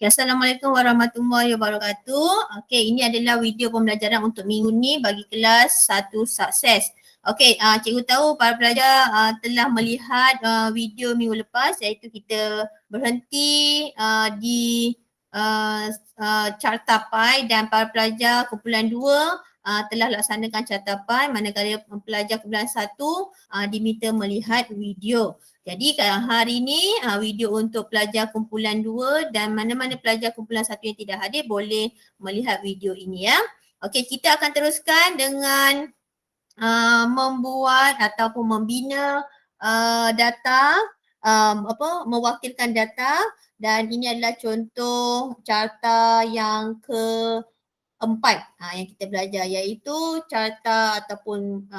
Okay, Assalamualaikum warahmatullahi wabarakatuh. Okay, ini adalah video pembelajaran untuk minggu ni bagi kelas 1 sukses. Okay, cikgu tahu para pelajar telah melihat video minggu lepas, iaitu kita berhenti di carta pi dan para pelajar kumpulan 2 telah laksanakan carta pi, manakala pelajar kumpulan 1 diminta melihat video. Jadi hari ini video untuk pelajar kumpulan 2 dan mana-mana pelajar kumpulan 1 yang tidak hadir boleh melihat video ini ya. Okey, kita akan teruskan dengan membuat ataupun membina data, mewakilkan data, dan ini adalah contoh carta yang keempat yang kita belajar, iaitu carta ataupun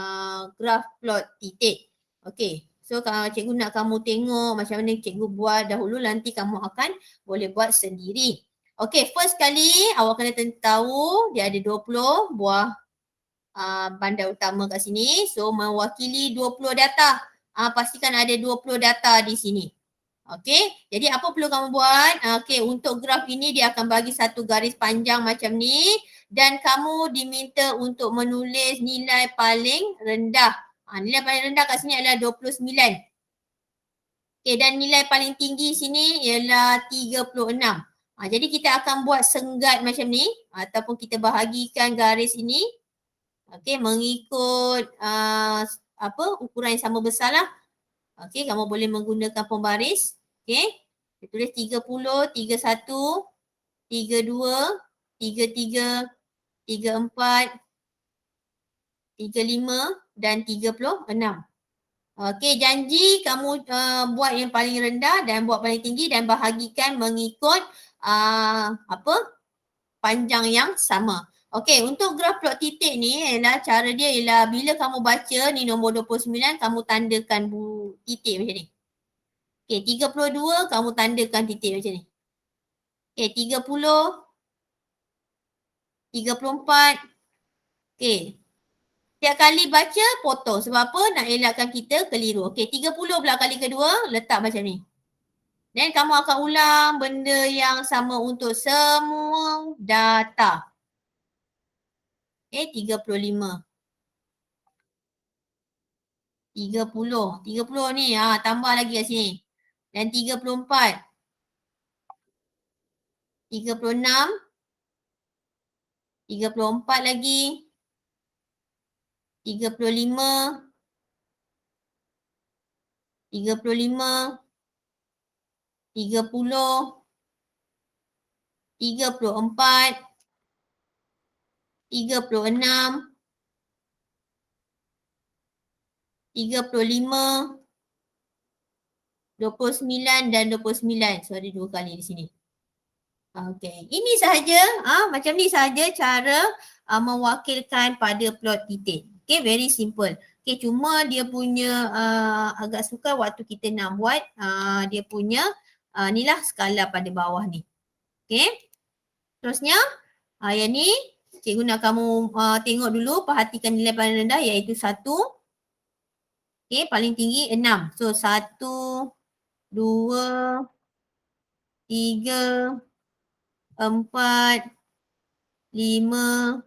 graf plot titik. Okey. So kalau cikgu nak kamu tengok macam mana cikgu buat dahulu, nanti kamu akan boleh buat sendiri. Okey, first kali awak kena tahu dia ada 20 buah bandar utama kat sini. So mewakili 20 data. Pastikan ada 20 data di sini. Okey, jadi apa perlu kamu buat? Okey, untuk graf ini dia akan bagi satu garis panjang macam ni dan kamu diminta untuk menulis nilai paling rendah. Nilai paling rendah kat sini adalah 29. Okay, dan nilai paling tinggi sini ialah 36. Jadi kita akan buat senggat macam ni ataupun kita bahagikan garis ini. Okay, mengikut ukuran yang sama besar lah. Okay, kamu boleh menggunakan pembaris. Okay, kita tulis 30, 31, 32, 33, 34, 35 dan 36. Okey, janji kamu buat yang paling rendah dan buat paling tinggi dan bahagikan mengikut panjang yang sama. Okey, untuk graf plot titik ni ialah cara dia ialah bila kamu baca ni nombor 29, kamu tandakan titik macam ni. Okey, 32 kamu tandakan titik macam ni. Okey, 30, 34. Okey. Setiap kali baca, potong. Sebab apa? Nak elakkan kita keliru. Okey, 30 pula kali kedua, letak macam ni. Dan kamu akan ulang benda yang sama untuk semua data. Okey, 35. 30 ni, tambah lagi kat sini. Dan 34. 36. 34 lagi. 35, 30, 34, 36, 35, 29 dan 29. So ada 2 kali di sini. Okey, ini sahaja, macam ni sahaja cara mewakilkan pada plot titik. Okey, very simple. Okey, cuma dia punya agak sukar waktu kita nak buat dia punya ni lah skala pada bawah ni. Okey. Terusnya yang ni cikgu nak kamu tengok dulu, perhatikan nilai paling rendah iaitu 1. Okey, paling tinggi 6. So 1, 2, 3, 4, 5,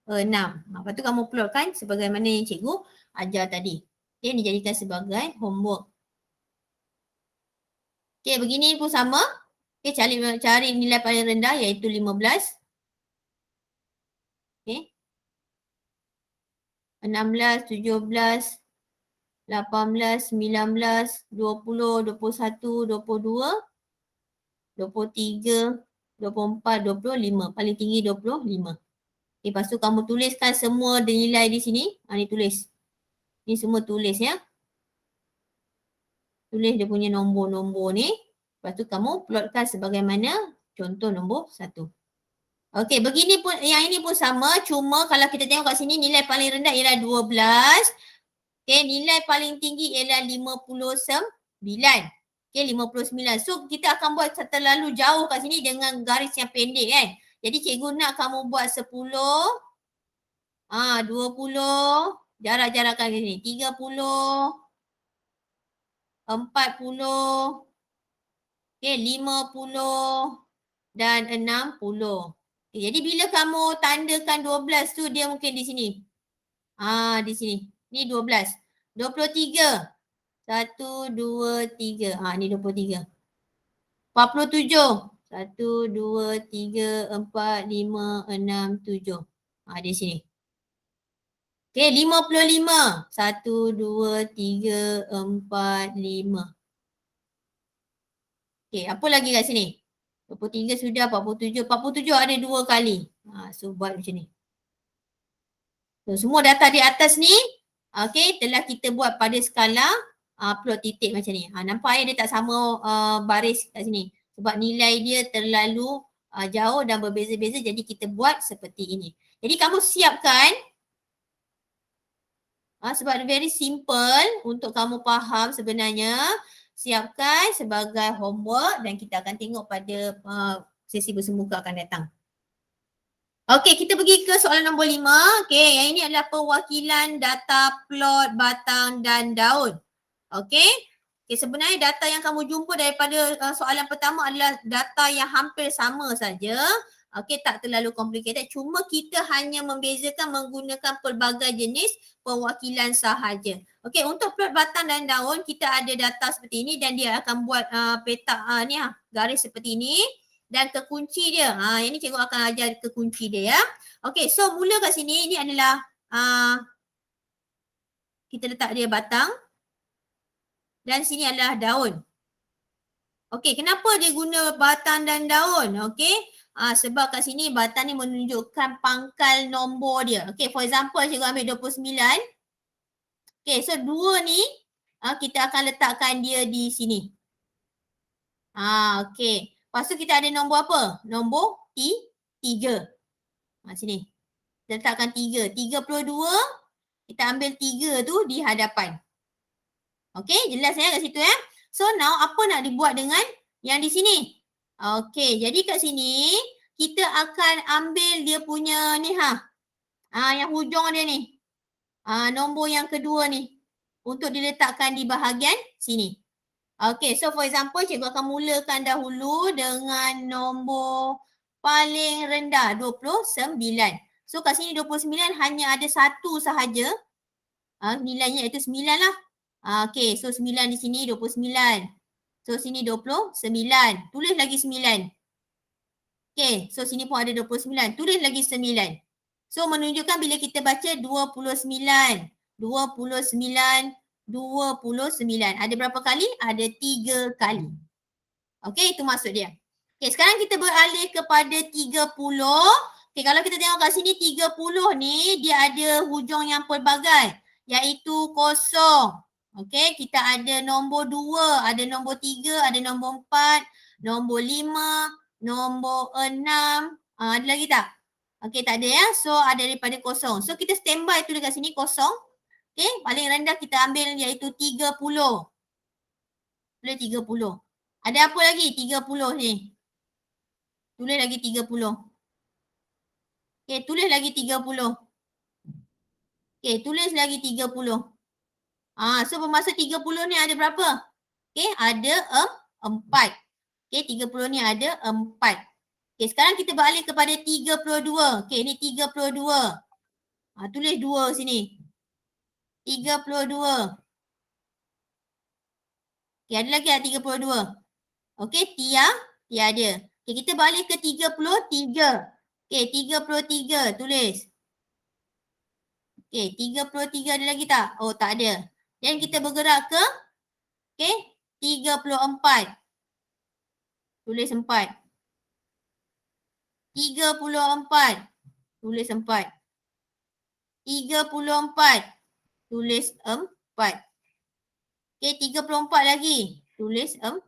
6. Lepas tu kamu plotkan sebagaimana yang cikgu ajar tadi. Okey, dijadikan sebagai homework. Okey, begini pun sama. Okey, cari nilai paling rendah iaitu 15. Okey. 16, 17, 18, 19, 20, 21, 22, 23, 24, 25. Paling tinggi 25. Okay, lepas tu kamu tuliskan semua nilai di sini. Ni tulis. Ni semua tulis ya. Tulis dia punya nombor-nombor ni. Lepas tu kamu plotkan sebagaimana contoh nombor 1. Okey, begini pun, yang ini pun sama. Cuma kalau kita tengok kat sini nilai paling rendah ialah 12. Okey, nilai paling tinggi ialah 59. Okey, 59. So kita akan buat terlalu jauh kat sini dengan garis yang pendek kan. Jadi cikgu nak kamu buat 10, 20, jarak-jarakkan ke sini. 30, 40, okey, 50, dan 60. Okay, jadi bila kamu tandakan 12 tu dia mungkin di sini. Di sini. Ni 12. 23. 1, 2, 3. Ni 23. 47. 1, 2, 3, 4, 5, 6, 7. Di sini. Okay, 55. 1, 2, 3, 4, 5. Okay, apa lagi kat sini? 23 sudah, 47. 47 ada 2 kali. So buat macam ni. So, semua data di atas ni, okay, telah kita buat pada skala plot titik macam ni. Nampak dia tak sama baris kat sini. Sebab nilai dia terlalu jauh dan berbeza-beza, jadi kita buat seperti ini. Jadi kamu siapkan, sebab very simple untuk kamu faham sebenarnya, siapkan sebagai homework dan kita akan tengok pada sesi bersemuka akan datang. Okey, kita pergi ke soalan nombor 5. Okey, yang ini adalah perwakilan data plot batang dan daun. Okey. Okay, sebenarnya data yang kamu jumpa daripada soalan pertama adalah data yang hampir sama saja. Okey, tak terlalu complicated. Cuma kita hanya membezakan menggunakan pelbagai jenis perwakilan sahaja. Okey, untuk plot batang dan daun kita ada data seperti ini dan dia akan buat petak garis seperti ini. Dan kekunci dia. Yang ni cikgu akan ajar kekunci dia ya. Okey, so mula kat sini ini adalah kita letak dia batang. Dan sini adalah daun. Okey, kenapa dia guna batang dan daun? Okey, sebab kat sini batang ni menunjukkan pangkal nombor dia. Okey, for example cikgu ambil 29. Okey, so 2 ni kita akan letakkan dia di sini. Okey. Lepas tu kita ada nombor apa? Nombor 3. Sini. Kita letakkan 3. 32, kita ambil 3 tu di hadapan. Okey, jelas ya kat situ ya. So now apa nak dibuat dengan yang di sini? Okey, jadi kat sini kita akan ambil dia punya ni yang hujung dia ni. Nombor yang kedua ni untuk diletakkan di bahagian sini. Okey, so for example cikgu akan mulakan dahulu dengan nombor paling rendah 29. So kat sini 29 hanya ada satu sahaja. Nilainya iaitu 9 lah. Okey, so 9 di sini 29. So sini 29. Tulis lagi 9. Okey, so sini pun ada 29. Tulis lagi 9. So menunjukkan bila kita baca 29. 29. 29. Ada berapa kali? Ada 3 kali. Okey, itu maksud dia. Okey, sekarang kita beralih kepada 30. Okey, kalau kita tengok kat sini 30 ni dia ada hujung yang pelbagai iaitu kosong. Okey, kita ada nombor 2, ada nombor 3, ada nombor 4, nombor 5, nombor 6. Ada lagi tak? Okey, tak ada ya. So ada daripada kosong. So kita standby tu dekat sini kosong. Okey, paling rendah kita ambil iaitu 30. Tulis 30. Ada apa lagi 30 ni? Tulis lagi 30. Okey, tulis lagi 30. Okey, tulis lagi 30. So bermaksud 30 ni ada berapa? Okey, ada 4. Okey, 30 ni ada 4. Okey, sekarang kita beralih kepada 32. Okey, ni 32. Tulis 2 sini. 32. Okey, ada lagi 32. Okey, tiada. Okey, kita balik ke 33. Okey, 33 tulis. Okey, 33 ada lagi tak? Oh, tak ada. Dan kita bergerak ke 34. Tulis 4. 34. Tulis 4. 34. Tulis 4. Okey, 34 lagi. Tulis 4.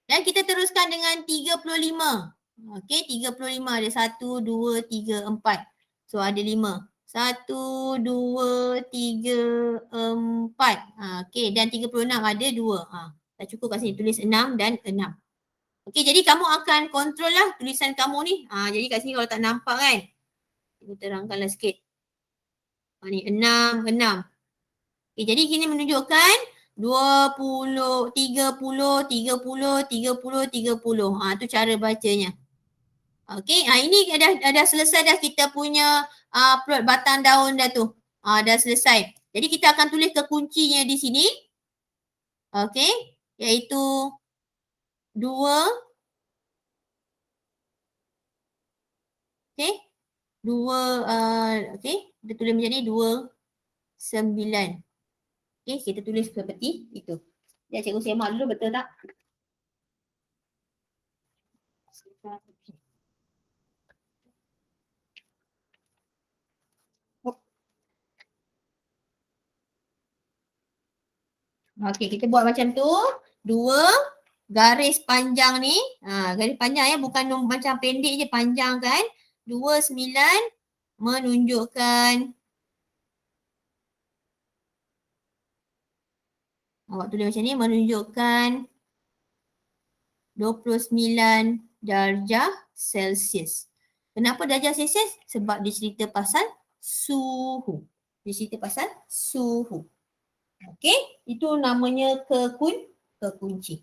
Dan kita teruskan dengan 35. Okey, 35 ada 1, 2, 3, 4. So ada 5. 1, 2, 3, 4. Okey, dan 36 ada 2. Tak cukup kat sini. Tulis 6 dan 6. Okey, jadi kamu akan kontrol lah tulisan kamu ni. Jadi kat sini kalau tak nampak kan. Kita terangkanlah sikit. Ni 6, 6. Okey, jadi ini menunjukkan 20, 30, 30, 30, 30. Tu cara bacanya. Okey, ini dah selesai dah kita punya plot batang daun dah tu. Dah selesai. Jadi kita akan tulis kekuncinya di sini. Okey, iaitu 2. Okey. 2 okey, kita tulis macam ni 29. Okey, kita tulis seperti itu. Ya, cikgu semak dulu betul tak? Okey, kita buat macam tu. 2 garis panjang ni. Garis panjang ya, bukan macam pendek je, panjang kan. 29 menunjukkan. Awak tulis macam ni, menunjukkan 29 darjah Celsius. Kenapa darjah Celsius? Sebab dia cerita pasal suhu. Dia cerita pasal suhu. Okey, itu namanya kekunci.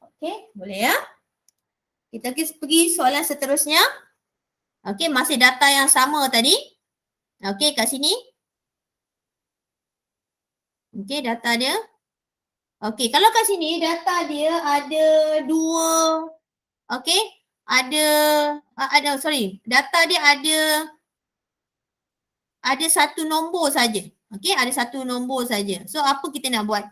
Okey, boleh ya? Kita pergi soalan seterusnya. Okey, masih data yang sama tadi. Okey, kat sini. Okey, data dia. Okey, kalau kat sini data dia ada 2. Okey, data dia ada satu nombor saja. Okey, ada satu nombor saja. So, apa kita nak buat?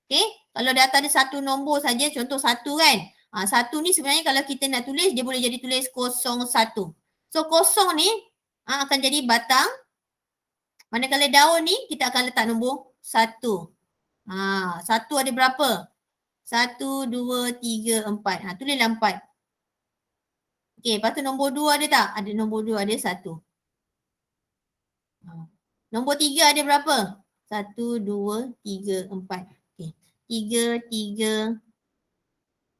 Okey, kalau data ada satu nombor saja, contoh 1 kan. 1 ni sebenarnya kalau kita nak tulis, dia boleh jadi tulis 01. So, 0 ni akan jadi batang. Manakala daun ni, kita akan letak nombor 1. 1 ada berapa? 1, 2, 3, 4. Tulislah 4. Okey, lepas tu nombor 2 ada tak? Ada nombor 2, ada 1. Nombor 3 ada berapa? 1, 2, 3, 4. Okey. 3, 3,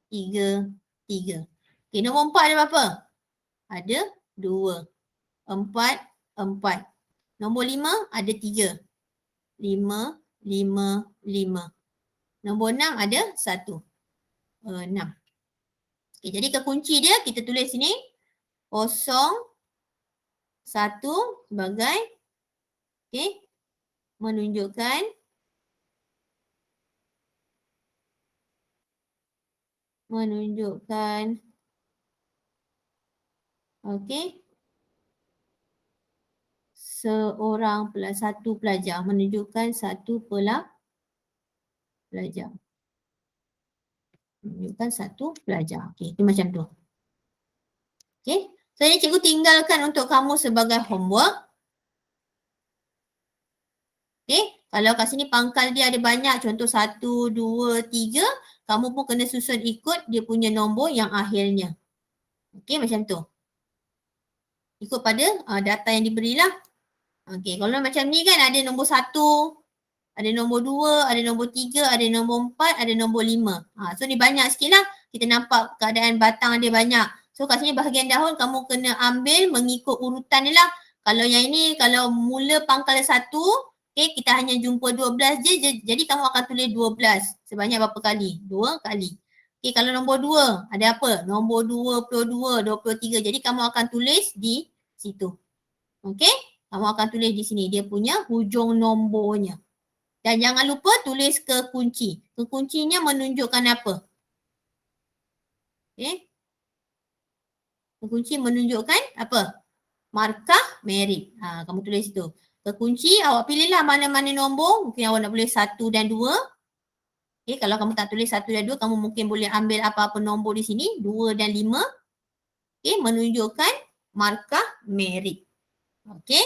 3, 3. Okey, nombor 4 ada berapa? Ada 2. 4, 4. Nombor 5 ada 3. 5, 5, 5. Nombor 6 ada 1. 6. Okey, jadi kekunci dia kita tulis sini 0, 1 sebagai menunjukkan satu pelajar, menunjukkan satu pelajar. Menunjukkan satu pelajar. Okey, itu macam tu. Okey. So, ini cikgu tinggalkan untuk kamu sebagai homework. Okey. Kalau kat sini pangkal dia ada banyak, contoh 1, 2, 3, kamu pun kena susun ikut dia punya nombor yang akhirnya. Okey, macam tu. Ikut pada data yang diberilah. Okey, kalau macam ni kan ada nombor 1, ada nombor 2, ada nombor 3, ada nombor 4, ada nombor 5. So ni banyak sikit lah. Kita nampak keadaan batang dia banyak. So kat sini bahagian daun kamu kena ambil mengikut urutan dia lah. Kalau yang ini, kalau mula pangkal 1, kita hanya jumpa 12 je. Jadi kamu akan tulis 12. Sebanyak berapa kali? 2 kali. Kalau nombor 2, ada apa? Nombor 22, 23. Jadi kamu akan tulis di situ. Okey? Kamu akan tulis di sini. Dia punya hujung nombornya. Dan jangan lupa tulis kekunci. Kekuncinya menunjukkan apa? Okey. Kekunci menunjukkan apa? Markah merit. Kamu tulis situ. Kekunci awak pilihlah mana-mana nombor. Mungkin awak nak tulis 1 dan 2. Okey, kalau kamu tak tulis 1 dan 2, kamu mungkin boleh ambil apa-apa nombor di sini. 2 dan 5. Okey, menunjukkan markah merit. Okey.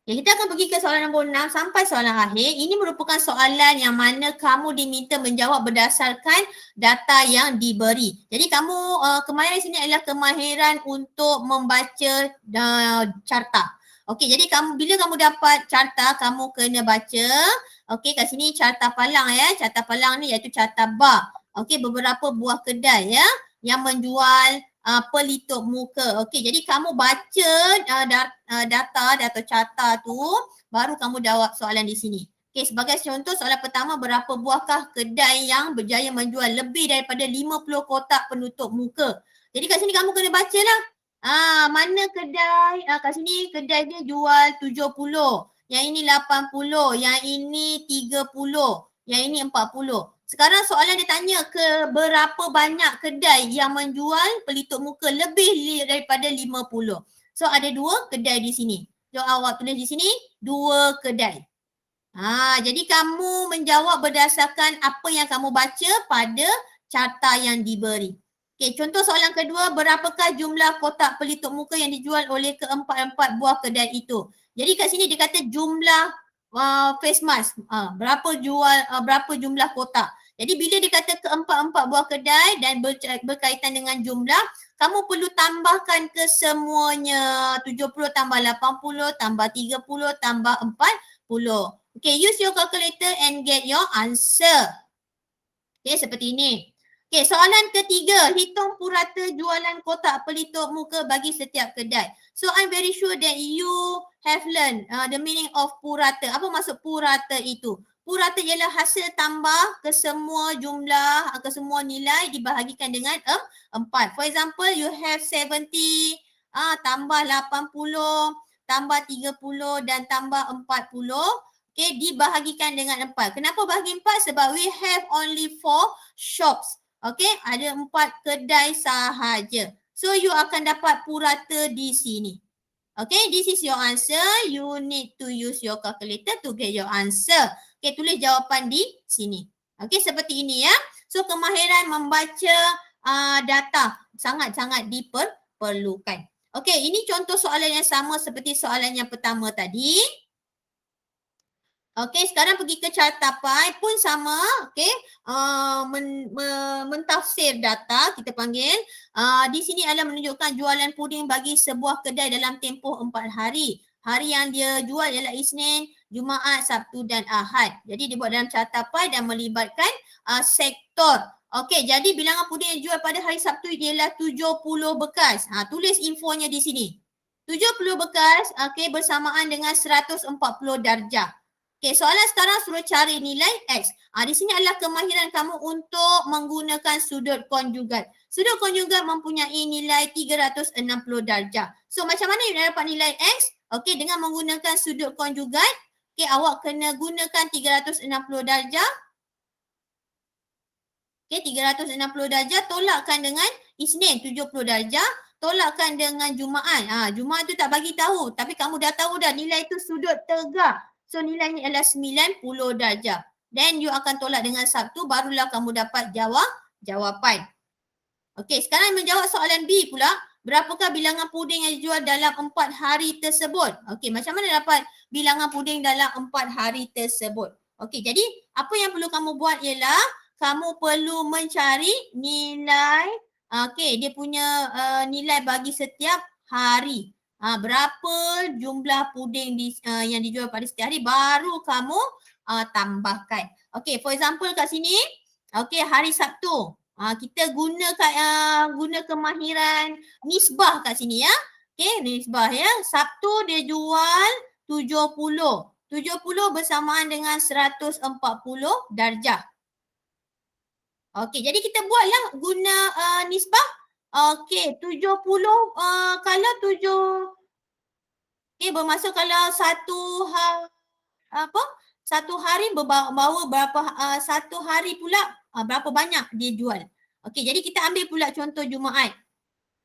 Okay, kita akan pergi ke soalan nombor 6 sampai soalan akhir. Ini merupakan soalan yang mana kamu diminta menjawab berdasarkan data yang diberi. Jadi kamu kemahiran di sini adalah kemahiran untuk membaca carta. Okey, jadi bila kamu dapat carta, kamu kena baca. Okey, kat sini carta palang ya. Carta palang ni iaitu carta bar. Okey, beberapa buah kedai ya yang menjual pelitup muka. Okey, jadi kamu baca data atau carta tu, baru kamu jawab soalan di sini. Okey, sebagai contoh soalan pertama, berapa buahkah kedai yang berjaya menjual lebih daripada 50 kotak penutup muka? Jadi kat sini kamu kena bacalah. Mana kedai, kat sini kedai dia jual 70, yang ini 80, yang ini 30, yang ini 40. Sekarang soalan dia tanya ke berapa banyak kedai yang menjual pelitup muka lebih daripada 50. So ada 2 kedai di sini. So awak tulis di sini 2 kedai. Jadi kamu menjawab berdasarkan apa yang kamu baca pada carta yang diberi. Okey, contoh soalan kedua, berapakah jumlah kotak pelitup muka yang dijual oleh keempat-empat buah kedai itu? Jadi kat sini dia kata jumlah face mask. Berapa jumlah kotak? Jadi bila dia kata keempat-empat buah kedai dan berkaitan dengan jumlah, kamu perlu tambahkan ke semuanya. 70 tambah 80 tambah 30 tambah 40. Okay, use your calculator and get your answer. Okay, seperti ini. Okay, soalan ketiga, hitung purata jualan kotak pelitup muka bagi setiap kedai. So I'm very sure that you have learned the meaning of purata. Apa maksud purata itu? Purata ialah hasil tambah ke semua jumlah, ke semua nilai dibahagikan dengan 4. For example, you have 70, tambah 80, tambah 30 dan tambah 40. Okay, dibahagikan dengan 4. Kenapa bahagi 4? Sebab we have only 4 shops. Okay, ada 4 kedai sahaja. So you akan dapat purata di sini. Okay, this is your answer. You need to use your calculator to get your answer. Okay, tulis jawapan di sini. Okay, seperti ini ya. So kemahiran membaca data sangat-sangat diperlukan. Okay, ini contoh soalan yang sama seperti soalan yang pertama tadi. Okey, sekarang pergi ke carta pie pun sama, okey. Mentafsir data kita panggil. Di sini adalah menunjukkan jualan puding bagi sebuah kedai dalam tempoh 4 hari. Hari yang dia jual ialah Isnin, Jumaat, Sabtu dan Ahad. Jadi dia buat dalam carta pie dan melibatkan sektor. Okey, jadi bilangan puding yang dijual pada hari Sabtu ialah 70 bekas. Tulis infonya di sini. 70 bekas, okey, bersamaan dengan 140 darjah. Okay, soalan sekarang suruh cari nilai X. Di sini adalah kemahiran kamu untuk menggunakan sudut konjugat. Sudut konjugat mempunyai nilai 360 darjah. So macam mana you nak dapat nilai X? Okay, dengan menggunakan sudut konjugat. Okay, awak kena gunakan 360 darjah. Okay, 360 darjah tolakkan dengan Isnin 70 darjah. Tolakkan dengan Jumaat. Jumaat tu tak bagi tahu. Tapi kamu dah tahu dah nilai tu sudut tegak. So nilainya adalah 90 darjah. Then you akan tolak dengan Sabtu, barulah kamu dapat jawapan. Okey, sekarang menjawab soalan B pula. Berapakah bilangan puding yang dijual dalam 4 hari tersebut? Okey, macam mana dapat bilangan puding dalam 4 hari tersebut? Okey, jadi apa yang perlu kamu buat ialah kamu perlu mencari nilai, dia punya nilai bagi setiap hari. Berapa jumlah puding yang dijual pada setiap hari, baru kamu tambahkan. Okay, for example kat sini, okay, hari Sabtu. Kita guna kemahiran nisbah kat sini ya. Okay, nisbah ya. Sabtu dia jual 70. 70 bersamaan dengan 140 darjah. Okay, jadi kita buatlah guna nisbah. Okey, 70 kalau 7, okey, bermaksud kalau satu hari bawa berapa, satu hari pula berapa banyak dia jual. Okey, jadi kita ambil pula contoh Jumaat.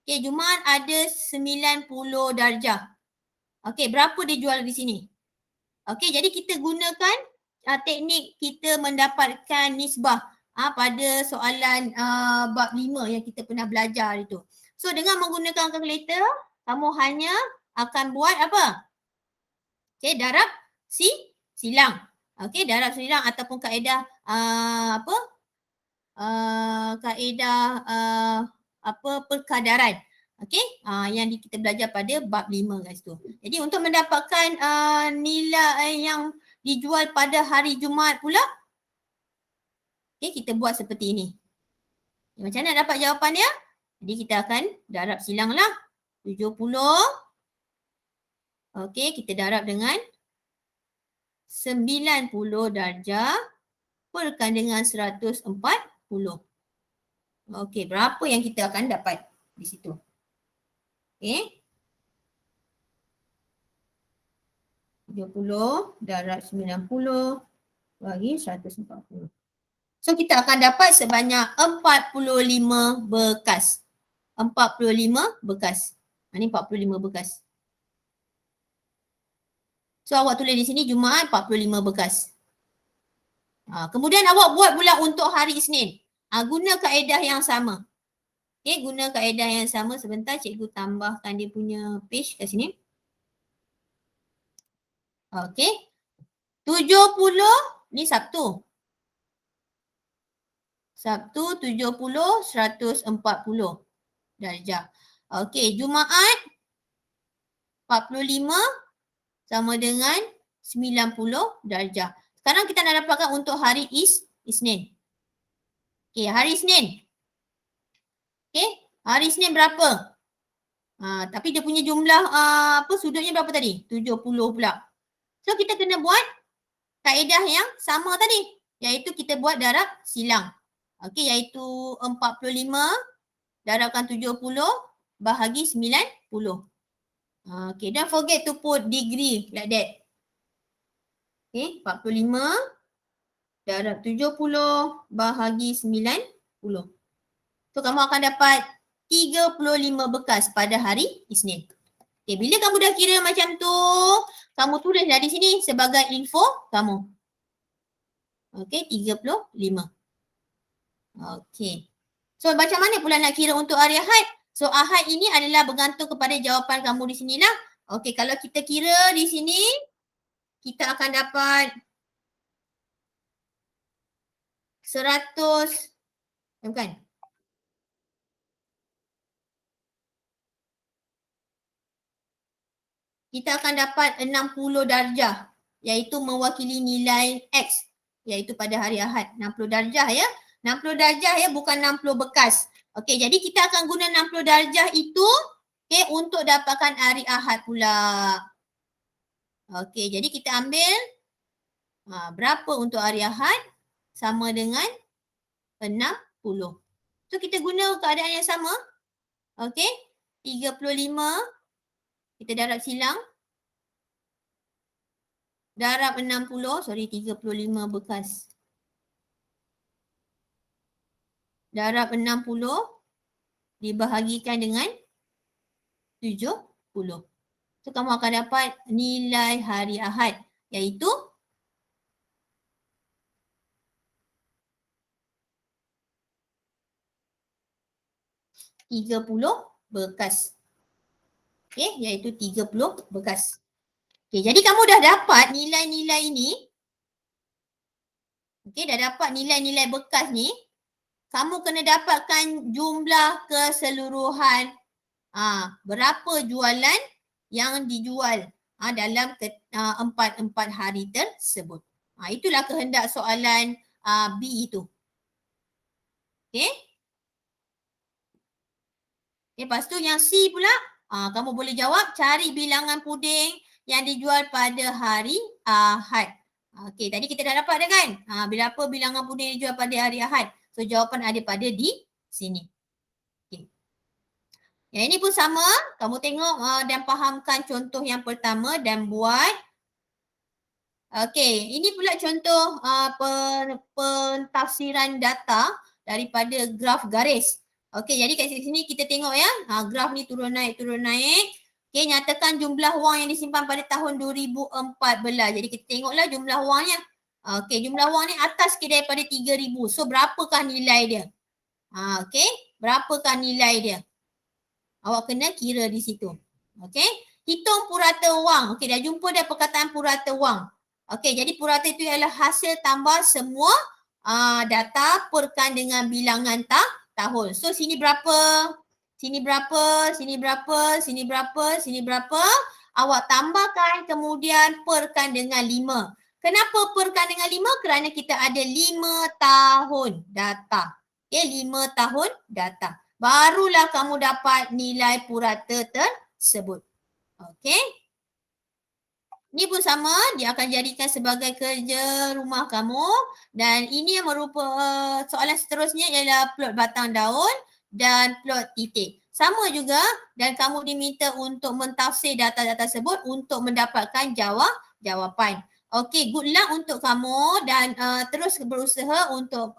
Okey, Jumaat ada 90 darjah. Okey, berapa dia jual di sini? Okey, jadi kita gunakan teknik kita mendapatkan nisbah pada soalan bab 5 yang kita pernah belajar itu. So dengan menggunakan kalkulator, kamu hanya akan buat apa? Okey, darab silang. Okey, darab silang ataupun kaedah perkadaran. Okey, yang kita belajar pada bab 5 guys tu. Jadi untuk mendapatkan nilai yang dijual pada hari Jumaat pula, okey, kita buat seperti ini. Macam mana dapat jawapan dia? Jadi kita akan darab silang lah. 70. Okey, kita darab dengan 90 darjah perkan dengan 140. Okey, berapa yang kita akan dapat di situ? Okey. 70 darab 90 bagi 140. So kita akan dapat sebanyak 45 bekas. 45 bekas. Ini 45 bekas. So awak tulis di sini Jumaat 45 bekas. Kemudian awak buat pula untuk hari Isnin. Guna kaedah yang sama. Okay, guna kaedah yang sama. Sebentar cikgu tambahkan dia punya page kat sini. Okay. 70 ni Sabtu. Sabtu 70, 140 darjah. Okay, Jumaat 45 sama dengan 90 darjah. Sekarang kita nak dapatkan untuk hari Isnin. Okay, hari Isnin. Okay, hari Isnin berapa? Tapi dia punya jumlah sudutnya berapa tadi? 70 pula. So kita kena buat kaedah yang sama tadi. Iaitu kita buat darab silang. Okay, iaitu 45 darabkan 70 bahagi 90. Okay, don't forget to put degree like that. Okay, 45 darab 70 bahagi 90. So kamu akan dapat 35 bekas pada hari Isnin. Okay, bila kamu dah kira macam tu, kamu tulislah di sini sebagai info kamu. Okay, 35. Okay. So macam mana pula nak kira untuk hari Ahad? So Ahad ini adalah bergantung kepada jawapan kamu di sinilah. Okay, kalau kita kira di sini, kita akan dapat 100, bukan? Kita akan dapat 60 darjah, iaitu mewakili nilai X, iaitu pada hari Ahad. 60 darjah ya. 60 darjah ya, bukan 60 bekas. Okey, jadi kita akan guna 60 darjah itu untuk dapatkan hari Ahad pula. Okey, jadi kita ambil berapa untuk hari Ahad? Sama dengan 60. So kita guna keadaan yang sama. Okey, 35 kita darab silang. Darab 60, 35 bekas. Darab 60 dibahagikan dengan 70. So kamu akan dapat nilai hari Ahad, iaitu 30 bekas. Okay, iaitu 30 bekas. Okay, jadi kamu dah dapat nilai-nilai ini. Okay, dah dapat nilai-nilai bekas ni. Kamu kena dapatkan jumlah keseluruhan berapa jualan yang dijual dalam 4 hari tersebut. Itulah kehendak soalan B itu. Okay. Lepas tu yang C pula, kamu boleh jawab cari bilangan puding yang dijual pada hari Ahad. Okay, tadi kita dah dapat dah kan? Berapa bilangan puding yang dijual pada hari Ahad? So jawapan ada pada di sini. Okay. Yang ini pun sama, kamu tengok dan fahamkan contoh yang pertama dan buat. Okay, ini pula contoh pentafsiran data daripada graf garis. Okay, jadi kat sini kita tengok ya, graf ni turun naik. Okay, nyatakan jumlah wang yang disimpan pada tahun 2014. Jadi kita tengoklah jumlah wangnya. Okay, jumlah wang ni atas sikit daripada 3,000. So berapakah nilai dia? Okay, berapakah nilai dia? Awak kena kira di situ. Okay, hitung purata wang. Okay, dah jumpa dah perkataan purata wang. Okay, jadi purata itu ialah hasil tambah semua data perkan dengan bilangan tahun. So sini berapa? Sini berapa? Sini berapa? Sini berapa? Sini berapa? Awak tambahkan kemudian perkan dengan 5. Kenapa perkan dengan 5? Kerana kita ada 5 tahun data. Okay, 5 tahun data. barulah kamu dapat nilai purata tersebut. Okey. Ni pun sama, dia akan jadikan sebagai kerja rumah kamu dan ini yang merupakan soalan seterusnya ialah plot batang daun dan plot titik. Sama juga dan kamu diminta untuk mentafsir data-data tersebut untuk mendapatkan jawapan. Okey, good luck untuk kamu dan terus berusaha untuk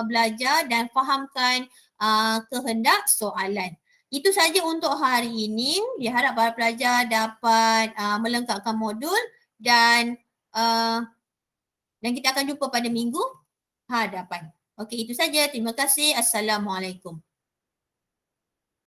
belajar dan fahamkan kehendak soalan. Itu saja untuk hari ini. Diharap para pelajar dapat melengkapkan modul dan uh, dan kita akan jumpa pada minggu hadapan. Okey, itu saja. Terima kasih. Assalamualaikum.